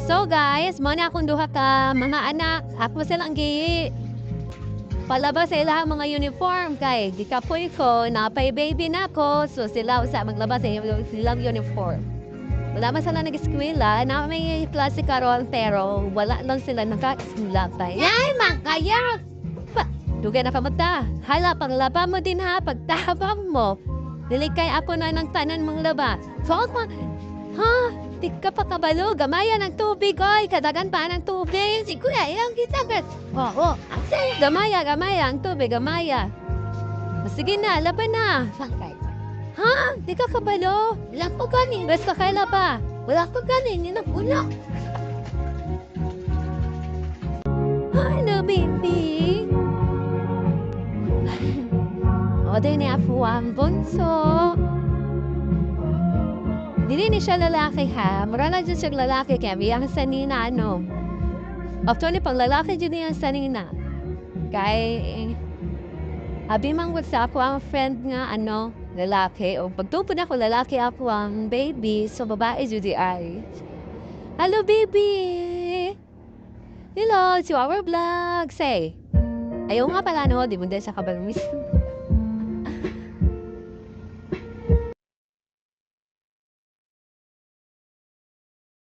So guys, mo na akong duha ka mga anak. Ako silang palabas sa ilang mga uniform kay di kapoy ko, napay baby na ko. So sila usa maglabas sa silang uniform. Wala man sila nag-eskwela, na may klase karon pero wala lang sila naka-eskwela tayo. Ay, makaya! Dugay na kamata. Hala, panglaba mo din ha, pagtabang mo. Dili kay ako na ng tanan mong laba. So, ha? Di ka pa kabalo, gamaya ng tubig, oy. Kadagan pa ng tubig. Si kuya, ilang kita ka. Oo, gamaya ang tubig, gamaya. Sige na, laban na. Ha? Di ka kabalo? Wala ko ganin. Bes ka kaila pa. Wala ko ganin, ninagulak. Ano, baby? O, din ni Apo ang bunso. Dili ni siya lalaki ha. Mura na dyan siya lalaki kaya biyang sanina ano. After ni pang lalaki dyan niyang sanina. Kay abi mang sa ako ang friend nga ano, lalaki. O pagtupod ako lalaki ako ang baby. So babae dyan ay. Hello baby! Hello to our vlog. Say, ayaw nga pala no, di mo din sa kabalmis.